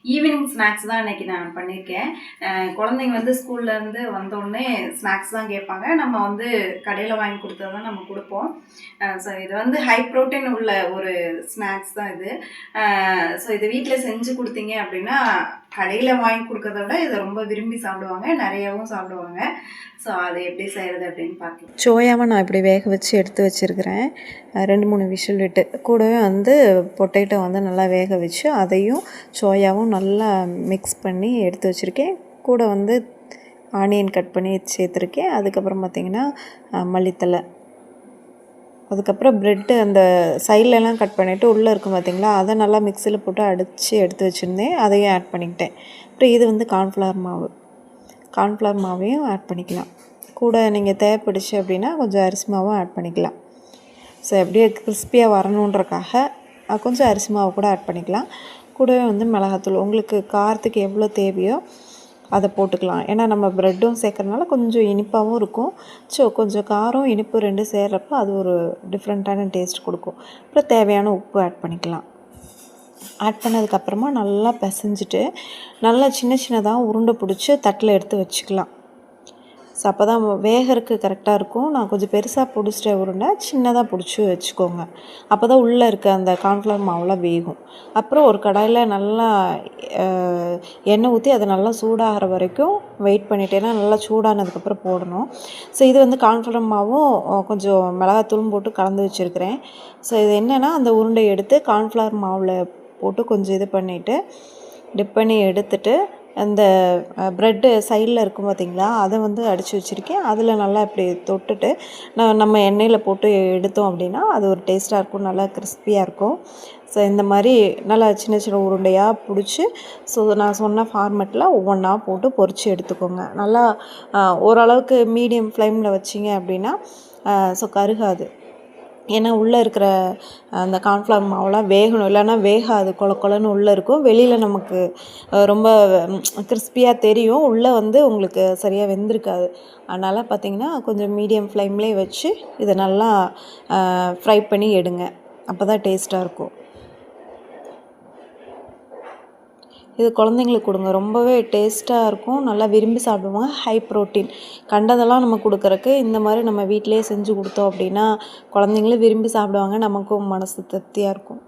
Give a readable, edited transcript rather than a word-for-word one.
Evening snacks தான் இன்றைக்கி நான் பண்ணியிருக்கேன். குழந்தைங்க வந்து ஸ்கூல்லேருந்து வந்தோடனே ஸ்நாக்ஸ் தான் கேட்பாங்க. நம்ம வந்து கடையில் வாங்கி கொடுத்தா தான் நம்ம கொடுப்போம். ஸோ இது வந்து ஹை ப்ரோட்டீன் உள்ள ஒரு ஸ்நாக்ஸ் தான் இது. ஸோ இது வீட்டில் செஞ்சு கொடுத்தீங்க அப்படின்னா கடையில் வாங்கி கொடுக்கறத விட இதை ரொம்ப விரும்பி சாப்பிடுவாங்க, நிறையாவும் சாப்பிடுவாங்க. ஸோ அது எப்படி செய்கிறது அப்படின்னு பார்க்கலாம். சோயாவை நான் இப்படி வேக வச்சு எடுத்து வச்சுருக்கிறேன். 2-3 விசில் விட்டு கூடவே வந்து பொட்டேட்டோ வந்து நல்லா வேக வச்சு அதையும் சோயாவும் நல்லா மிக்ஸ் பண்ணி எடுத்து வச்சுருக்கேன். கூட வந்து ஆனியன் கட் பண்ணி சேர்த்துருக்கேன். அதுக்கப்புறம் பார்த்திங்கன்னா மல்லித்தலை, அதுக்கப்புறம் ப்ரெட்டு அந்த சைட்லலாம் கட் பண்ணிவிட்டு உள்ளே இருக்கும் பார்த்திங்களா, அதை நல்லா மிக்சியில் போட்டு அடித்து எடுத்து வச்சுருந்தேன். அதையும் ஆட் பண்ணிக்கிட்டேன். அப்புறம் இது வந்து கார்ன்ஃப்ளவர் மாவையும் ஆட் பண்ணிக்கலாம். கூட நீங்கள் தேவைப்படுச்சு அப்படின்னா கொஞ்சம் அரிசி மாவும் ஆட் பண்ணிக்கலாம். ஸோ எப்படியே கிறிஸ்பியாக வரணுன்றக்காக கொஞ்சம் அரிசி மாவு கூட ஆட் பண்ணிக்கலாம். கூடவே வந்து மிளகாத்தூள் உங்களுக்கு காரத்துக்கு எவ்வளோ தேவையோ அதை போட்டுக்கலாம். ஏன்னா நம்ம ப்ரெட்டும் சேர்க்குறதுனால கொஞ்சம் இனிப்பாகவும் இருக்கும். ஸோ கொஞ்சம் காரம் இனிப்பு ரெண்டும் சேர்கிறப்ப அது ஒரு டிஃப்ரெண்ட்டான டேஸ்ட் கொடுக்கும். அப்புறம் தேவையான உப்பு ஆட் பண்ணிக்கலாம். ஆட் பண்ணதுக்கப்புறமா நல்லா பிசைஞ்சிட்டு நல்லா சின்ன சின்னதாக உருண்டை பிடிச்சி தட்டில் எடுத்து வச்சுக்கலாம். ஸோ அப்போ தான் வேகறதுக்கு கரெக்டாக இருக்கும். நான் கொஞ்சம் பெருசாக பிடிச்சிட்ட உருண்டை சின்னதாக பிடிச்சி வச்சுக்கோங்க. அப்போ தான் உள்ளே இருக்க அந்த கார்ன்ஃப்ளவர் மாவுலாம் வேகும். அப்புறம் ஒரு கடாயில் நல்லா எண்ணெய் ஊற்றி அதை நல்லா சூடாகிற வரைக்கும் வெயிட் பண்ணிட்டேன்னா நல்லா சூடானதுக்கப்புறம் போடணும். ஸோ இது வந்து கார்ன்ஃப்ளவர் மாவும் கொஞ்சம் மிளகாத்தூளும் போட்டு கலந்து வச்சுருக்கிறேன். ஸோ இது என்னென்னா அந்த உருண்டையை எடுத்து கார்ன்ஃப்ளவர் மாவில் போட்டு கொஞ்சம் இது பண்ணிவிட்டு டிப் பண்ணி எடுத்துட்டு அந்த ப்ரெட்டு சைடில் இருக்கும் பார்த்திங்களா, அதை வந்து அடித்து வச்சுருக்கேன். அதில் நல்லா இப்படி தொட்டுட்டு நம்ம எண்ணெயில் போட்டு எடுத்தோம் அப்படின்னா அது ஒரு டேஸ்ட்டாக இருக்கும், நல்லா கிறிஸ்பியாக இருக்கும். ஸோ இந்த மாதிரி நல்லா சின்ன சின்ன உருண்டையாக பிடிச்சி ஸோ நான் சொன்ன ஃபார்மெட்டில் ஒவ்வொன்றா போட்டு பொரித்து எடுத்துக்கோங்க. நல்லா ஓரளவுக்கு மீடியம் ஃப்ளேமில் வச்சிங்க அப்படின்னா ஸோ கருகாது. ஏன்னா உள்ளே இருக்கிற அந்த கார்ன்ஃப்ளவர் மாவுலாம் வேகணும், இல்லைன்னா வேகாது, கொலன்னு உள்ளே இருக்கும். வெளியில் நமக்கு ரொம்ப கிறிஸ்பியாக தெரியும், உள்ளே வந்து உங்களுக்கு சரியாக வெந்திருக்காது. அதனால் பார்த்திங்கன்னா கொஞ்சம் மீடியம் ஃப்ளேம்லேயே வச்சு இதை நல்லா ஃப்ரை பண்ணி எடுங்க. அப்போ தான் டேஸ்ட்டாக இருக்கும். இது குழந்தைங்களுக்கு கொடுங்க, ரொம்பவே டேஸ்ட்டாக இருக்கும், நல்லா விரும்பி சாப்பிடுவாங்க. ஹை ப்ரோட்டீன் கண்டதெல்லாம் நம்ம கொடுக்குறக்கு இந்த மாதிரி நம்ம வீட்டிலே செஞ்சு கொடுத்தோம் அப்படின்னா குழந்தைங்களும் விரும்பி சாப்பிடுவாங்க, நமக்கும் மனசு திருப்தியாக இருக்கும்.